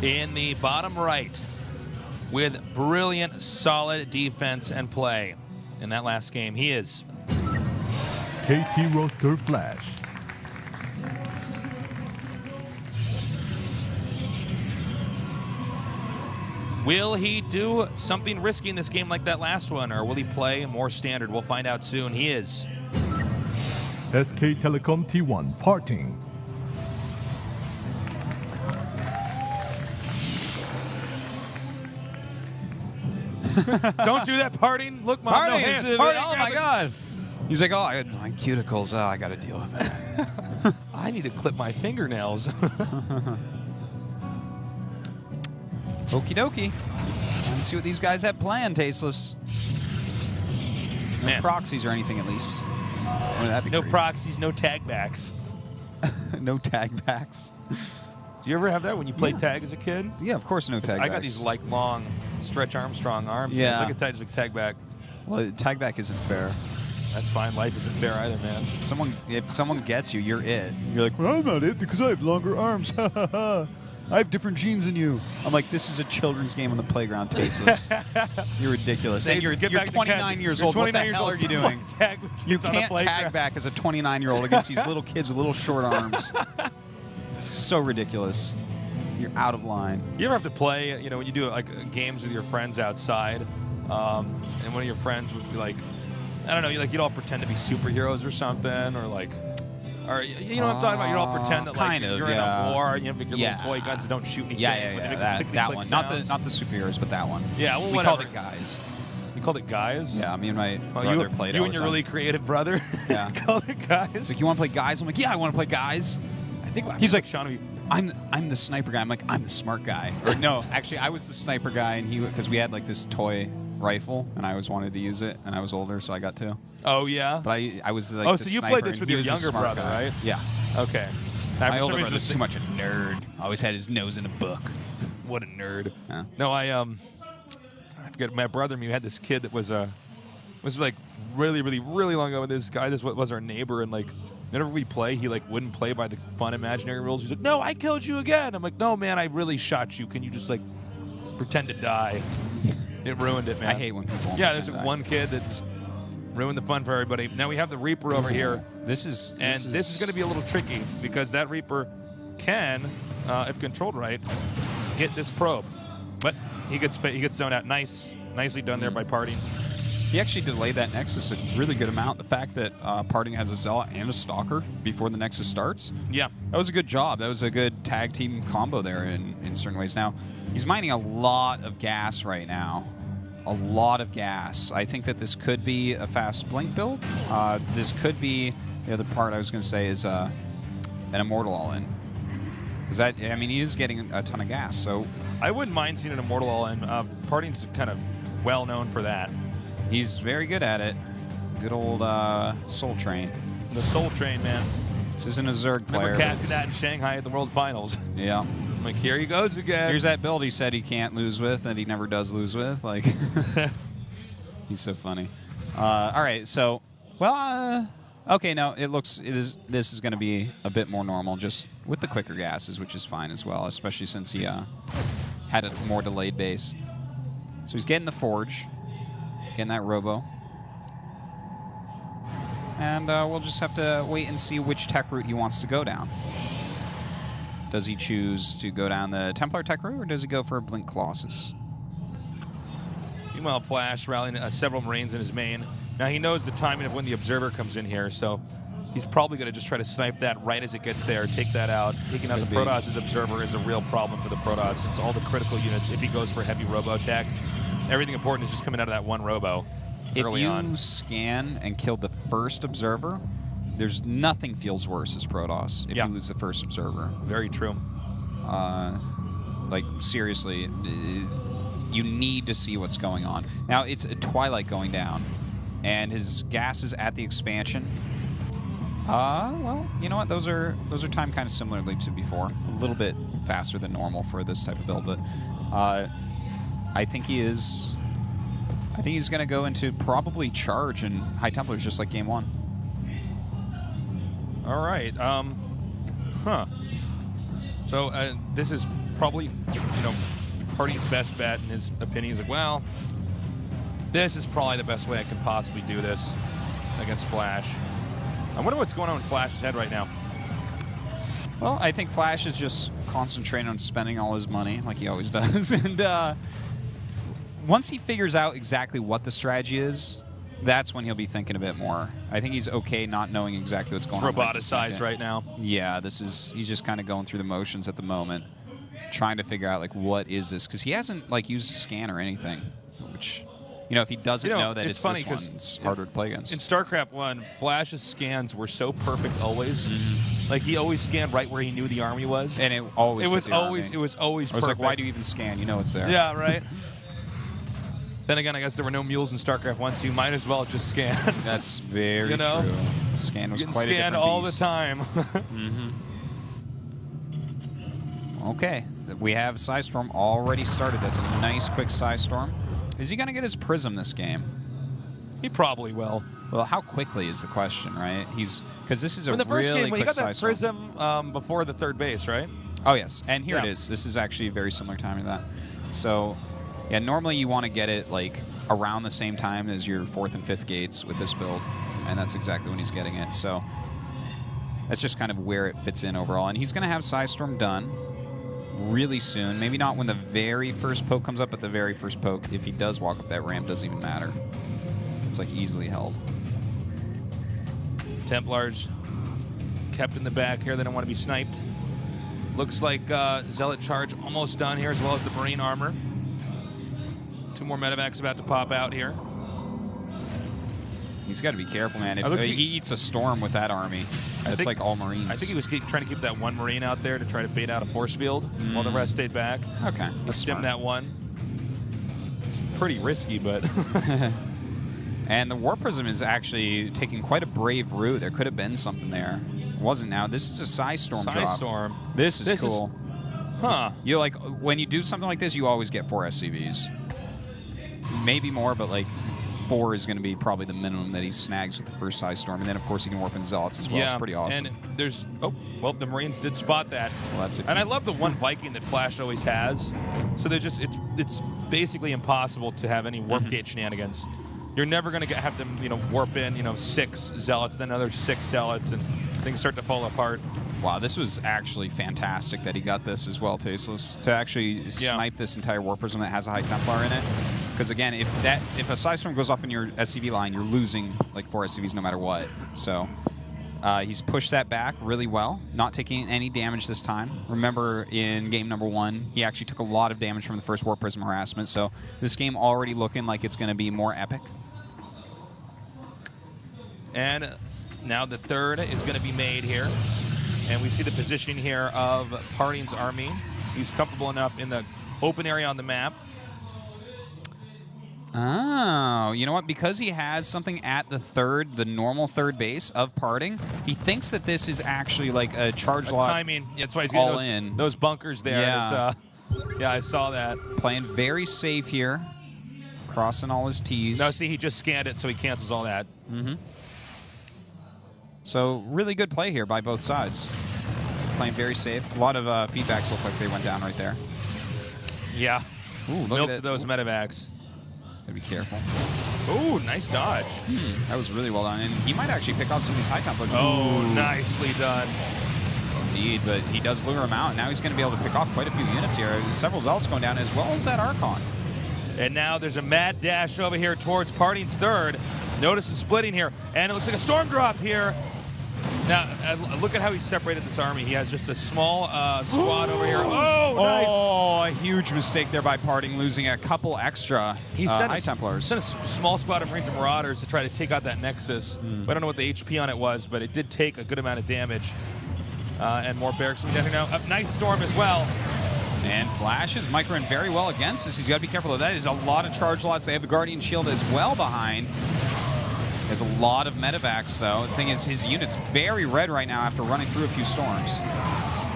in the bottom right with brilliant, solid defense and play in that last game. He is KT Roaster Flash. Will he do something risky in this game like that last one, or will he play more standard? We'll find out soon. He is SK Telecom T1 Parting. Don't do that, Parting. Look, Mom, no hands. Parting, oh my God. He's like, oh, I got my cuticles. Oh, I got to deal with that. I need to clip my fingernails. Okie dokie. Let's see what these guys have planned, Tasteless. No Man. proxies or anything, at least. Oh, that'd be No crazy. proxies, no tag backs. No tag backs. Do you ever have that when you played tag as a kid? Yeah, of course, no tag backs. I got these like long Stretch Armstrong arms. Yeah. It's like a tag back. Well, tag back isn't fair. That's fine. Life isn't fair either, man. If someone gets you, you're it. You're like, well, I'm not it because I have longer arms. I have different genes than you. I'm like, this is a children's game on the playground, Tasteless. You're ridiculous. And you're 29 years old. What the hell are you doing? You can't tag back as a 29-year-old against these little kids with little short arms. So ridiculous. You're out of line. You ever have to play, you know, when you do like games with your friends outside, and one of your friends would be like, I don't know, you'd all pretend to be superheroes or something, or like, or you know what I'm talking about? You'd all pretend that like you're in a war, and you have your little toy guns that don't shoot anything. That one. Not the superheroes, but that one. Yeah, well, we whatever. called it guys. You called it guys? Yeah, me and my brother played it. You and your really creative brother. Yeah. Called it guys. He's like, you want to play guys? I'm like, yeah, I want to play guys. I think he's like, Sean. I'm the sniper guy. I'm like, I'm the smart guy. Or no, actually, I was the sniper guy, and because we had like this toy rifle, and I always wanted to use it, and I was older, so I got to. Oh yeah. But I was like. Oh, the so you sniper, played this with your younger brother, guy. right? Yeah. Okay. My older brother was too much a nerd. Always had his nose in a book. What a nerd. Yeah. No, I forget. My brother and me had this kid that was like really long ago with this guy. This was our neighbor, and like whenever we play, he like wouldn't play by the fun imaginary rules. He's like, no, I killed you again. I'm like, no, man, I really shot you. Can you just like pretend to die? It ruined it, man. I hate when people. Yeah, there's like one kid that just ruined the fun for everybody. Now we have the Reaper over here. This is going to be a little tricky because that Reaper can, if controlled right, get this probe, but he gets zoned out. Nicely done there by Parting. He actually delayed that Nexus a really good amount. The fact that Parting has a Zealot and a Stalker before the Nexus starts. Yeah. That was a good job. That was a good tag team combo there in certain ways. Now, he's mining a lot of gas right now. A lot of gas. I think that this could be a fast blink build. This could be, the other part I was going to say is an Immortal all-in. Because that, I mean, he is getting a ton of gas, so. I wouldn't mind seeing an Immortal all-in. Parting's kind of well known for that. He's very good at it. Good old Soul Train. The Soul Train, man. This isn't a Zerg player. Remember casting that in Shanghai at the World Finals. Yeah. I'm like, here he goes again. Here's that build he said he can't lose with, and he never does lose with. Like, he's so funny. All right, so, well, okay, no, this is going to be a bit more normal, just with the quicker gases, which is fine as well, especially since he had a more delayed base. So he's getting the Forge, getting that Robo. And we'll just have to wait and see which tech route he wants to go down. Does he choose to go down the Templar tech route, or does he go for Blink Colossus? Meanwhile, Flash rallying several Marines in his main. Now he knows the timing of when the Observer comes in here, so he's probably going to just try to snipe that right as it gets there, take that out. Taking out the Protoss' Observer is a real problem for the Protoss. It's all the critical units. If he goes for heavy Robo attack, everything important is just coming out of that one Robo. If you scan and kill the first Observer, there's nothing feels worse as Protoss if you lose the first Observer. Very true. Like, seriously, you need to see what's going on. Now, it's a Twilight going down, and his gas is at the expansion. Well, you know what? Those are timed kind of similarly to before. A little bit faster than normal for this type of build, but I think he is. I think he's going to go into probably charge and High Templars just like game one. All right. So this is probably, Party's best bet in his opinion. He's like, well, this is probably the best way I can possibly do this against Flash. I wonder what's going on in Flash's head right now. Well, I think Flash is just concentrating on spending all his money, like he always does. And once he figures out exactly what the strategy is, that's when he'll be thinking a bit more. I think he's okay not knowing exactly what's going on. Roboticized right now. Yeah, he's just kind of going through the motions at the moment, trying to figure out, like, what is this? Because he hasn't, like, used a scan or anything, which... if he doesn't know that it's this one, it's harder to play against. In StarCraft 1, Flash's scans were so perfect always. Like, he always scanned right where he knew the army was. And it was always perfect. I was like, why do you even scan? You know it's there. Yeah, right. Then again, I guess there were no mules in StarCraft 1, so you might as well just scan. That's very true. Scan was quite a different all beast. the time. Okay. We have Psystorm already started. That's a nice, quick Psystorm. Is he going to get his Prism this game? He probably will. Well, how quickly is the question, right? Because this is a in the first really game, when he quick got that Psystorm. Prism before the third base, right? Oh, yes. And here Yeah. it is. This is actually very similar timing to that. So, yeah, normally you want to get it, like, around the same time as your 4th and 5th gates with this build. And that's exactly when he's getting it. So, that's just kind of where it fits in overall. And he's going to have Psystorm done really soon. Maybe not when the very first poke comes up, but the very first poke, if he does walk up that ramp, doesn't even matter. It's like easily held. Templars kept in the back here. They don't want to be sniped. Looks like Zealot charge almost done here, as well as the Marine armor. 2 more medevacs about to pop out here. He's got to be careful, man. If he eats a storm with that army, that's like all Marines. I think he was trying to keep that one Marine out there to try to bait out a force field while the rest stayed back. Okay. He That's stemmed smart. that one. It's pretty risky, but... And the War Prism is actually taking quite a brave route. There could have been something there. It wasn't now. This is a Psystorm drop. Psystorm. This is cool. Huh. You like when you do something like this, you always get 4 SCVs. Maybe more, but like 4 is going to be probably the minimum that he snags with the first Psystorm. And then, of course, he can warp in Zealots as well. Yeah, it's pretty awesome. And there's... Oh, well, the Marines did spot that. Well, that's and I love the one Viking that Flash always has. So they're just... It's basically impossible to have any warp gate shenanigans. You're never going to have them, warp in, 6 Zealots, then another 6 Zealots, and things start to fall apart. Wow, this was actually fantastic that he got this as well, Tasteless. To actually snipe this entire War Prism that has a High Templar in it. Because again, if a Psystorm goes off in your SCV line, you're losing like 4 SCVs no matter what. So he's pushed that back really well, not taking any damage this time. Remember in game number 1, he actually took a lot of damage from the first War Prism harassment. So this game already looking like it's going to be more epic. And now the third is going to be made here. And we see the positioning here of Parting's army. He's comfortable enough in the open area on the map. Oh, you know what? Because he has something at the normal third base of Parting, he thinks that this is actually like a charge lot. Timing. Yeah, that's why he's all getting in. those bunkers there. Yeah. Yeah, I saw that. Playing very safe here. Crossing all his T's. No, see, he just scanned it, so he cancels all that. So really good play here by both sides. Playing very safe. A lot of feedbacks look like they went down right there. Yeah. Ooh, look Milk at to that. those medevacs. Gotta be careful. Ooh, nice dodge. That was really well done. And he might actually pick off some of these high templars. Oh, Ooh. nicely done. Indeed, but he does lure him out. Now he's going to be able to pick off quite a few units here. There's several Zealots going down, as well as that Archon. And now there's a mad dash over here towards Parting's third. Notice the splitting here. And it looks like a storm drop here. Now, look at how he separated this army. He has just a small squad over here. Oh, nice. Oh, a huge mistake there by Parting, losing a couple extra High Templars. Sent a small squad of Marines and Marauders to try to take out that Nexus. I don't know what the HP on it was, but it did take a good amount of damage. And more barracks down here now. A nice storm as well. And Flash is microing very well against this. He's got to be careful of that. There's a lot of charge lots. They have the Guardian Shield as well behind. There's a lot of medevacs, though. The thing is, his unit's very red right now after running through a few storms.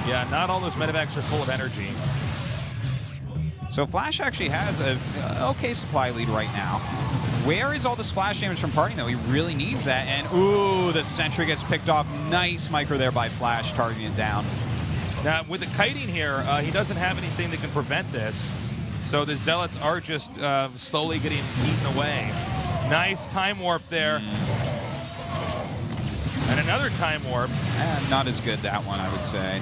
Yeah, not all those medevacs are full of energy. So Flash actually has a okay supply lead right now. Where is all the splash damage from Parting, though? He really needs that. And, ooh, the Sentry gets picked off. Nice micro there by Flash, targeting it down. Now, with the kiting here, he doesn't have anything that can prevent this. So the Zealots are just slowly getting eaten away. Nice time warp there. And another time warp. Not as good, that one, I would say.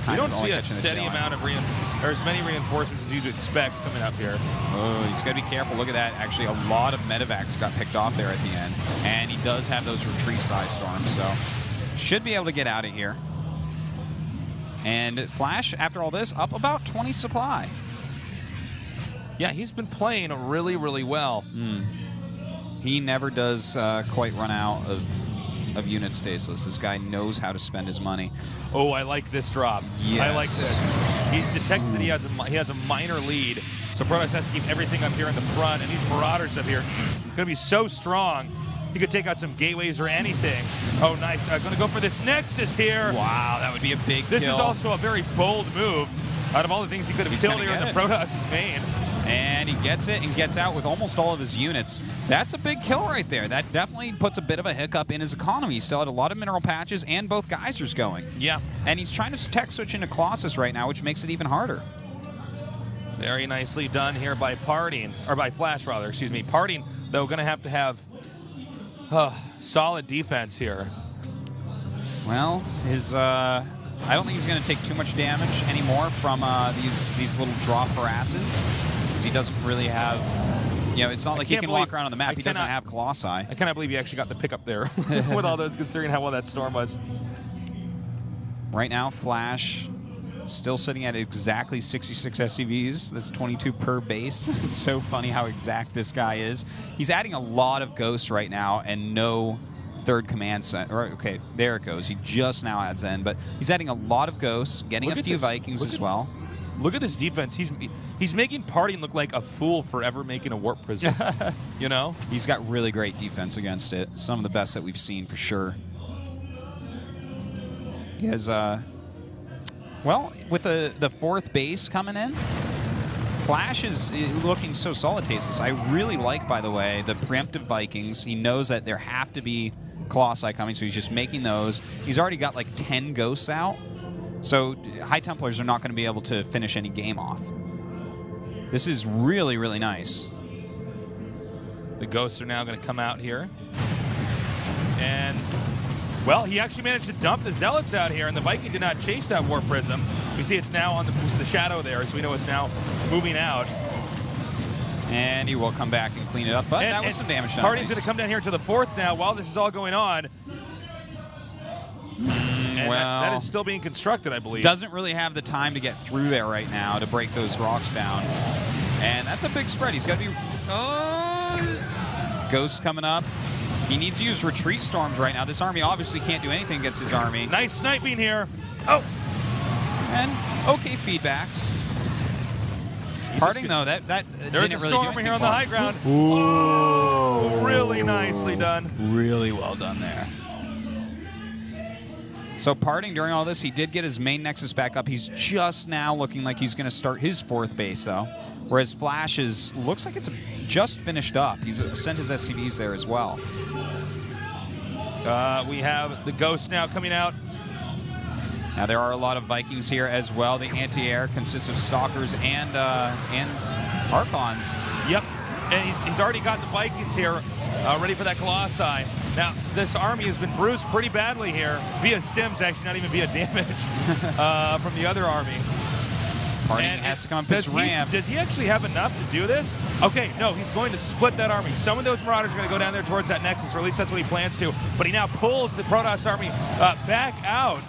You don't see a steady amount of or as many reinforcements as you'd expect coming up here. Oh, he's got to be careful. Look at that. Actually, a lot of medevacs got picked off there at the end. And he does have those retreat size storms, so should be able to get out of here. And Flash, after all this, up about 20 supply. Yeah, he's been playing really, really well. He never does quite run out of unit stasis. This guy knows how to spend his money. Oh, I like this drop. Yes. I like this. He's detected that he has a minor lead, so Protoss has to keep everything up here in the front, and these Marauders up here going to be so strong. He could take out some gateways or anything. Oh, nice. Going to go for this Nexus here. Wow, that would be a big This kill. is also a very bold move. Out of all the things he could have killed here in the Protoss' main. And he gets it and gets out with almost all of his units. That's a big kill right there. That definitely puts a bit of a hiccup in his economy. He still had a lot of mineral patches and both geysers going. Yeah. And he's trying to tech switch into Colossus right now, which makes it even harder. Very nicely done here by Parting, or by Flash rather, excuse me. Parting, though, going to have solid defense here. Well, his I don't think he's going to take too much damage anymore from these little drop harasses. He doesn't really have, it's not like he can walk around on the map. He doesn't have Colossi. I cannot believe he actually got the pickup there with all those, considering how well that storm was. Right now, Flash still sitting at exactly 66 SCVs. That's 22 per base. It's so funny how exact this guy is. He's adding a lot of ghosts right now and no third command center. Okay, there it goes. He just now adds in, but he's adding a lot of ghosts, getting a few Vikings as well. Look at this defense. He's making Parting look like a fool for ever making a warp prism. You know? He's got really great defense against it. Some of the best that we've seen for sure. He has, well, with the fourth base coming in, Flash is looking so solid tasteless. I really like, by the way, the preemptive Vikings. He knows that there have to be Colossi coming, so he's just making those. He's already got like 10 ghosts out. So High Templars are not going to be able to finish any game off. This is really, really nice. The ghosts are now going to come out here. And, well, he actually managed to dump the Zealots out here, and the Viking did not chase that Warp Prism. We see it's now on the shadow there, so we know it's now moving out. And he will come back and clean it up, but that was some damage done. Parting's going to come down here to the fourth now while this is all going on. And well, that is still being constructed, I believe. Doesn't really have the time to get through there right now to break those rocks down. And that's a big spread. He's got to be... Ghost coming up. He needs to use retreat storms right now. This army obviously can't do anything against his army. Nice sniping here. Oh! And okay feedbacks. Parting, though, that there's didn't a really storm do here on the high ground. Ooh. Oh, really nicely done. Really well done there. So Parting, during all this, he did get his main Nexus back up. He's just now looking like he's going to start his fourth base, though. Whereas Flash looks like it's just finished up. He's sent his SCVs there as well. We have the Ghost now coming out. Now there are a lot of Vikings here as well. The anti-air consists of Stalkers and Archons. Yep, and he's already got the Vikings here ready for that Colossi. Now, this army has been bruised pretty badly here via stims, actually, not even via damage from the other army. Parting has to come up his ramp. Does he actually have enough to do this? Okay, no, he's going to split that army. Some of those Marauders are going to go down there towards that Nexus, or at least that's what he plans to. But he now pulls the Protoss army back out.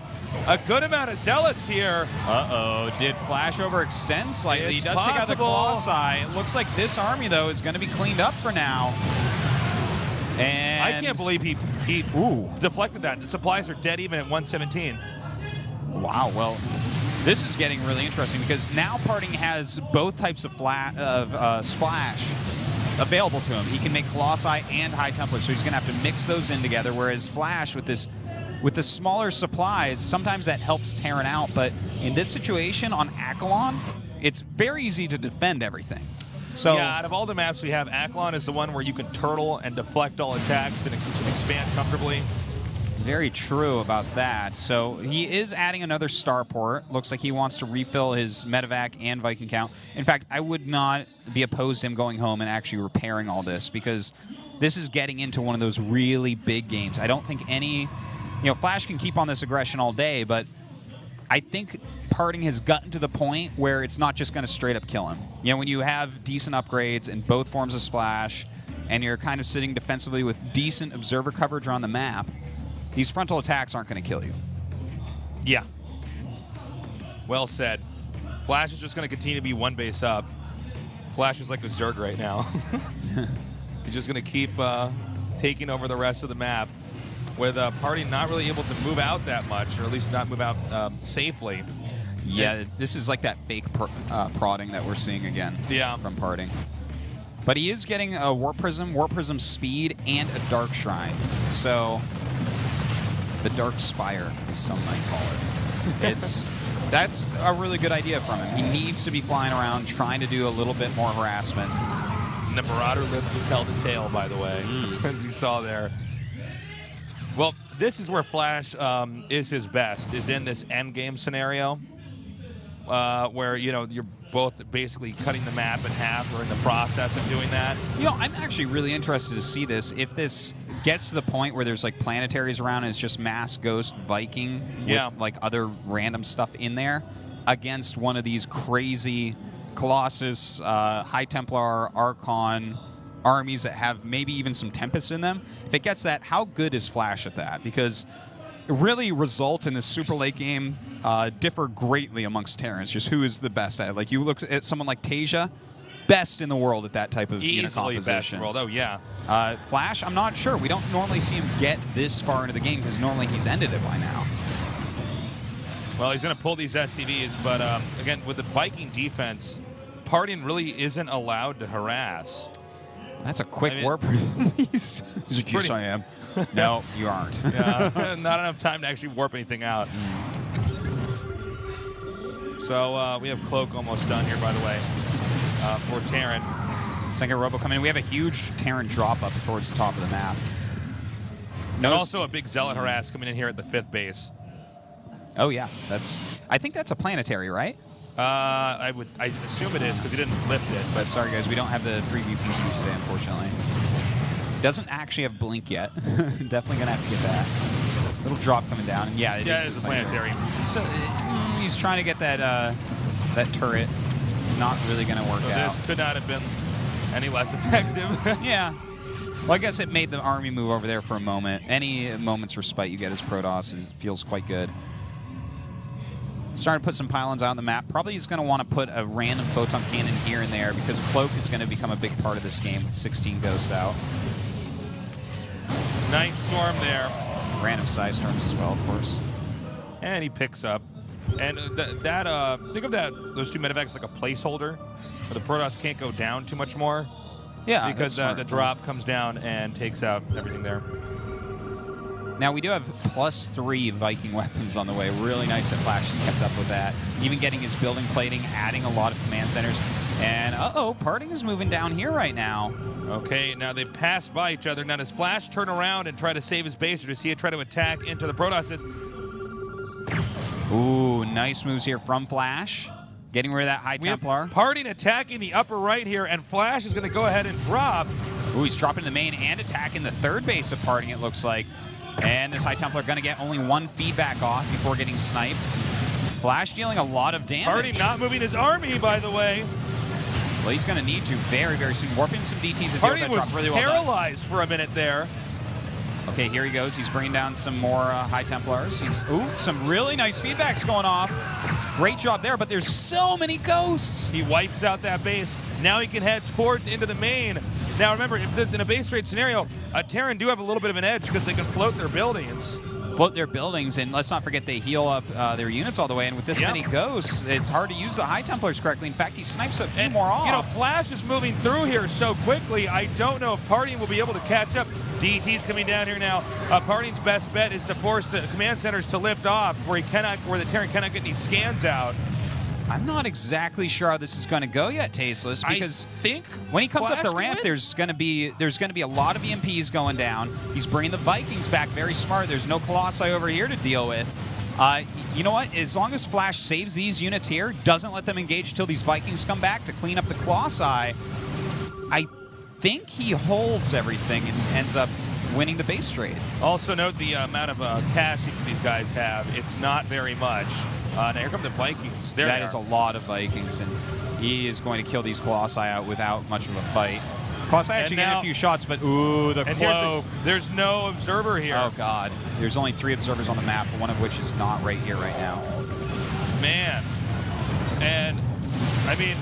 A good amount of Zealots here. Uh-oh. Did Flash overextend slightly? He does take out the Colossi. It looks like this army, though, is going to be cleaned up for now. And I can't believe he deflected that. The supplies are dead even at 117. Wow, well, this is getting really interesting because now Parting has both types of splash available to him. He can make Colossi and High Templar, so he's going to have to mix those in together, whereas Flash with the smaller supplies, sometimes that helps Terran out, but in this situation on Akalon, it's very easy to defend everything. So yeah, out of all the maps we have, Akalon is the one where you can turtle and deflect all attacks and expand comfortably. Very true about that. So he is adding another starport. Looks like he wants to refill his medevac and Viking count. In fact, I would not be opposed to him going home and actually repairing all this, because this is getting into one of those really big games. I don't think any... Flash can keep on this aggression all day, but I think Parting has gotten to the point where it's not just going to straight up kill him. When you have decent upgrades in both forms of Splash, and you're kind of sitting defensively with decent observer coverage around the map, these frontal attacks aren't going to kill you. Yeah. Well said. Flash is just going to continue to be one base up. Flash is like a Zerg right now. He's just going to keep taking over the rest of the map, with Party not really able to move out that much, or at least not move out safely. Yeah, this is like that fake prodding that we're seeing again from Parting. But he is getting a Warp Prism speed, and a Dark Shrine. So, the Dark Spire, as some might call it. That's a really good idea from him. He needs to be flying around, trying to do a little bit more harassment. And the Marauder lives to tell the tale, by the way, as you saw there. Well, this is where Flash is his best, is in this end game scenario, where you're both basically cutting the map in half, or in the process of doing that. I'm actually really interested to see this. If this gets to the point where there's like planetaries around and it's just mass Ghost Viking with like other random stuff in there against one of these crazy Colossus, High Templar, Archon armies that have maybe even some Tempests in them. If it gets that, how good is Flash at that? Because it really results in this super late game differ greatly amongst Terrans, just who is the best at it. Like, you look at someone like Tasia, best in the world at that type of unit composition. Best in the world. Oh, yeah. Flash, I'm not sure. We don't normally see him get this far into the game, because normally he's ended it by now. Well, he's going to pull these SCVs, but again, with the Viking defense, Parting really isn't allowed to harass. That's a quick warp. He's like, yes, I am. No, you aren't. Yeah, not enough time to actually warp anything out. So we have Cloak almost done here, by the way, for Terran. Second Robo coming in. We have a huge Terran drop up towards the top of the map. And also a big Zealot harass coming in here at the 5th base. Oh, yeah. I think that's a planetary, right? I assume it is, because he didn't lift it. But sorry, guys, we don't have the preview PCs today, unfortunately. Doesn't actually have Blink yet. Definitely going to have to get that. Little drop coming down. And yeah, it is a planetary. So he's trying to get that turret. Not really going to work out. This could not have been any less effective. Yeah. Well, I guess it made the army move over there for a moment. Any moment's respite you get as Protoss feels quite good. Starting to put some pylons out on the map. Probably he's going to want to put a random photon cannon here and there, because Cloak is going to become a big part of this game with 16 ghosts out. Nice storm there. Random side storms as well, of course. And he picks up. And think of those two medevacs like a placeholder, where the Protoss can't go down too much more. Yeah, because the drop comes down and takes out everything there. Now, we do have +3 Viking weapons on the way. Really nice that Flash has kept up with that. Even getting his building plating, adding a lot of command centers. And, Parting is moving down here right now. Okay, now they've passed by each other. Now does Flash turn around and try to save his base, or does he try to attack into the Protosses? Ooh, nice moves here from Flash. Getting rid of that High Templar. Parting attacking the upper right here, and Flash is going to go ahead and drop. Ooh, he's dropping the main and attacking the 3rd base of Parting, it looks like. And this High Templar going to get only 1 feedback off before getting sniped. Flash dealing a lot of damage. Parting not moving his army, by the way. Well, he's going to need to very, very soon. Warping some DTs and Parting was really well paralyzed for a minute there. Okay, here he goes. He's bringing down some more High Templars. Some really nice feedbacks going off. Great job there, but there's so many ghosts. He wipes out that base. Now he can head towards into the main. Now remember, if this in a base trade scenario, Terran do have a little bit of an edge because they can float their buildings. And let's not forget they heal up their units all the way. And with this many ghosts, it's hard to use the High Templars correctly. In fact, he snipes a few more off. Flash is moving through here so quickly. I don't know if Parting will be able to catch up. DT's coming down here now. Parting's best bet is to force the command centers to lift off, where the Terran cannot get any scans out. I'm not exactly sure how this is going to go yet, Tasteless, because I think when he comes up Flash the can ramp, win. there's going to be a lot of EMPs going down. He's bringing the Vikings back, very smart. There's no Colossi over here to deal with. You know what? As long as Flash saves these units here, doesn't let them engage until these Vikings come back to clean up the Colossi, I think he holds everything and ends up winning the base trade. Also note the amount of cash each of these guys have. It's not very much. Now here come the Vikings. There That they is are. a lot of Vikings, and he is going to kill these Colossi out without much of a fight. Colossi actually getting now- a few shots, but ooh, the And cloak. there's no observer here. Oh, God. There's only 3 observers on the map, one of which is not right here right now. Man. And, I mean,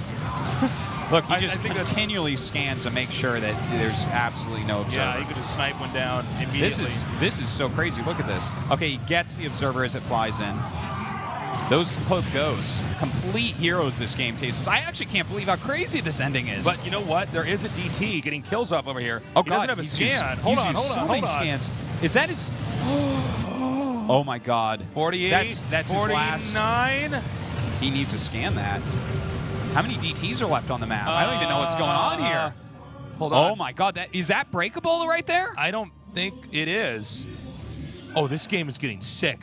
Look, he I just think that's- continually scans to make sure that there's absolutely no observer. yeah, he could just snipe one down immediately. This is so crazy. Look at this. Okay, he gets the observer as it flies in. Those cloak ghosts, complete heroes this game, Tasteless. I actually can't believe how crazy this ending is. But you know what? There is a DT getting kills up over here. oh, he God, doesn't have a he's scan. used- Hold he's on, used hold so on, many hold on. scans. Is that his? Oh my God. 48. That's his 49. last. He needs to scan that. How many DTs are left on the map? I don't even know what's going on here. Hold on. Oh my God, is that breakable right there? I don't think it is. Oh, this game is getting sick.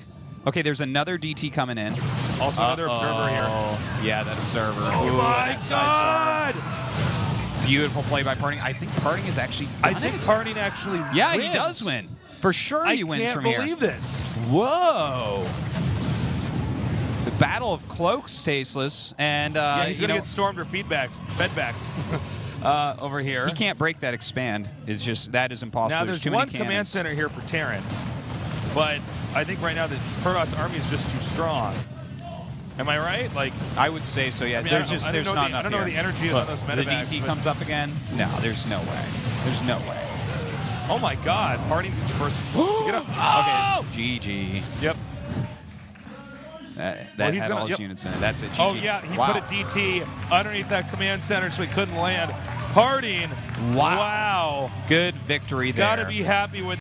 Okay, there's another DT coming in. Also another observer here. Yeah, that observer. Oh Ooh, my that guy's God! beautiful play by Parting. I think Parting is actually I done think it. Harding actually Yeah, wins. he does win. For sure he wins from I here. can't believe this. Whoa. The Battle of Cloaks, Tasteless. And, Yeah, he's you going to know, get stormed or fed back over here. he can't break that expand. It's just, that is impossible. Now, there's too one many command cannons. center here for Terran, but I think right now the Protoss army is just too strong. Am I right? Like, I would say so, yeah. I mean, there's I just, don't there's know not the- enough I don't know here. where the energy is Look, on those the medevacs, DT but- comes up again. No, there's no way. There's no way. oh my God, Harding gets first to get up. Okay, GG. Yep. That he's had gonna- all his yep. units in it. That's it. GG. Oh yeah, he Wow. put a DT underneath that command center so he couldn't land. Harding. Wow. Wow. Good victory there. Got to be happy with